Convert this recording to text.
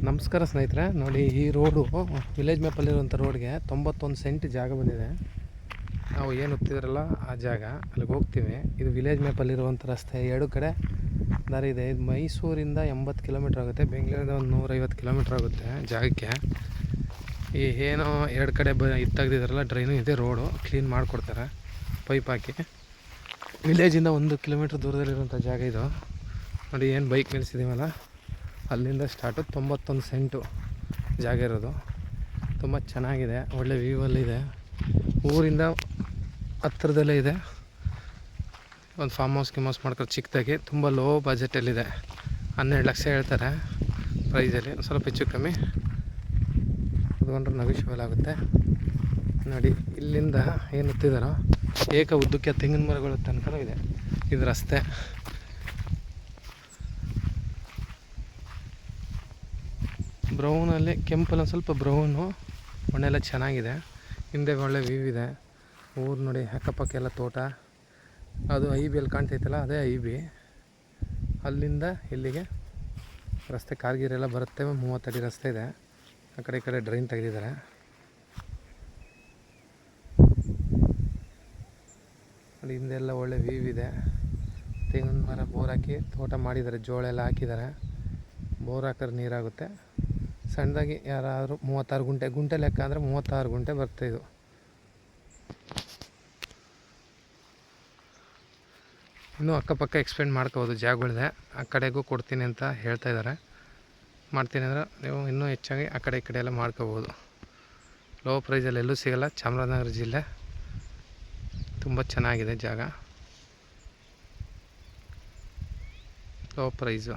ನಮಸ್ಕಾರ ಸ್ನೇಹಿತರೆ, ನೋಡಿ ಈ ರೋಡು ವಿಲೇಜ್ ಮ್ಯಾಪಲ್ಲಿರುವಂಥ ರೋಡ್ಗೆ 91 ಸೆಂಟ್ ಜಾಗ ಬಂದಿದೆ. ನಾವು ಏನು ಹೋಗ್ತಿದ್ರಲ್ಲ ಆ ಜಾಗ ಅಲ್ಲಿಗೆ ಹೋಗ್ತೀವಿ. ಇದು ವಿಲೇಜ್ ಮ್ಯಾಪಲ್ಲಿರುವಂಥ ರಸ್ತೆ, ಎರಡು ಕಡೆ ದಾರಿ ಇದೆ. ಇದು ಮೈಸೂರಿಂದ 80 ಕಿಲೋಮೀಟ್ರ್ ಆಗುತ್ತೆ, ಬೆಂಗಳೂರಿಂದ ಒಂದು 150 ಕಿಲೋಮೀಟ್ರ್ ಆಗುತ್ತೆ ಜಾಗಕ್ಕೆ. ಈ ಏನೋ ಎರಡು ಕಡೆ ಇದು ತೆಗ್ದಿದ್ದಾರಲ್ಲ ಡ್ರೈನು, ಇದೆ ರೋಡು ಕ್ಲೀನ್ ಮಾಡಿಕೊಡ್ತಾರೆ ಪೈಪ್ ಹಾಕಿ. ವಿಲೇಜಿಂದ 1 ಕಿಲೋಮೀಟ್ರ್ ದೂರದಲ್ಲಿರುವಂಥ ಜಾಗ ಇದು. ನೋಡಿ ಏನು ಬೈಕ್ ನಿಲ್ಲಿಸಿದ್ದೀವಲ್ಲ, ಅಲ್ಲಿಂದ ಸ್ಟಾರ್ಟು 91 ಸೆಂಟು ಜಾಗ ಇರೋದು. ತುಂಬ ಚೆನ್ನಾಗಿದೆ, ಒಳ್ಳೆ ವ್ಯೂವಲ್ಲಿದೆ, ಊರಿಂದ ಹತ್ತಿರದಲ್ಲೇ ಇದೆ. ಒಂದು ಫಾರ್ಮ್ ಹೌಸ್ ಮಾಡ್ಕೊಂಡು ಚಿಕ್ಕದಾಗಿ, ತುಂಬ ಲೋ ಬಜೆಟಲ್ಲಿದೆ. 12 ಲಕ್ಷ ಹೇಳ್ತಾರೆ ಪ್ರೈಸಲ್ಲಿ, ಸ್ವಲ್ಪ ಹೆಚ್ಚು ಕಮ್ಮಿ ತಗೊಂಡ್ರೆ ನೆಗೋಷಿಯಬಲ್ ಆಗುತ್ತೆ. ನೋಡಿ ಇಲ್ಲಿಂದ ಏನು ಹತ್ತಿದಾರೋ ಏಕ ಉದ್ದಕ್ಕೆ ತೆಂಗಿನ ಮರಗಳ ತನಕ ಇದೆ ಇದು ರಸ್ತೆ. ಬ್ರೌನಲ್ಲಿ ಕೆಂಪಲ್ಲ ಸ್ವಲ್ಪ ಬ್ರೌನು, ಮಣ್ಣೆಲ್ಲ ಚೆನ್ನಾಗಿದೆ. ಹಿಂದೆ ಒಳ್ಳೆ ವ್ಯೂ ಇದೆ. ಊರು ನೋಡಿ, ಅಕ್ಕಪಕ್ಕ ಎಲ್ಲ ತೋಟ. ಅದು IB ಕಾಣ್ತೈತಲ್ಲ, ಅದೇ IB. ಅಲ್ಲಿಂದ ಇಲ್ಲಿಗೆ ರಸ್ತೆ ಕಾರ್ಗಿರೆಲ್ಲ ಬರುತ್ತೆ. 30 ಅಡಿ ರಸ್ತೆ ಇದೆ. ಆ ಕಡೆ ಈ ಕಡೆ ಡ್ರೈನ್ ತೆಗೆದಿದ್ದಾರೆ. ಅಲ್ಲಿ ಹಿಂದೆಲ್ಲ ಒಳ್ಳೆ ವ್ಯೂ ಇದೆ. ತೆಂಗಿನ ಮರ ಬೋರ್ ಹಾಕಿ ತೋಟ ಮಾಡಿದ್ದಾರೆ, ಜೋಳ ಎಲ್ಲ ಹಾಕಿದ್ದಾರೆ. ಬೋರ್ ಹಾಕಿದ್ರೆ ನೀರಾಗುತ್ತೆ. ಸಣ್ಣದಾಗಿ ಯಾರಾದರೂ 36 ಗುಂಟೆ ಲೆಕ್ಕ ಅಂದರೆ 36 ಗುಂಟೆ ಬರುತ್ತೆ ಇದು. ಇನ್ನೂ ಅಕ್ಕಪಕ್ಕ ಎಕ್ಸ್ಪೆಂಡ್ ಮಾಡ್ಕೋಬೋದು, ಜಾಗಗಳಿದೆ. ಆ ಕಡೆಗೂ ಕೊಡ್ತೀನಿ ಅಂತ ಹೇಳ್ತಾ ಇದ್ದಾರೆ. ಮಾಡ್ತೀನಿ ಅಂದರೆ ನೀವು ಇನ್ನೂ ಹೆಚ್ಚಾಗಿ ಆ ಕಡೆ ಈ ಕಡೆ ಎಲ್ಲ ಮಾಡ್ಕೋಬೋದು. ಲೋ ಪ್ರೈಸಲ್ಲಿ ಎಲ್ಲೂ ಸಿಗೋಲ್ಲ. ಚಾಮರಾಜನಗರ ಜಿಲ್ಲೆ, ತುಂಬ ಚೆನ್ನಾಗಿದೆ ಜಾಗ, ಲೋ ಪ್ರೈಸು.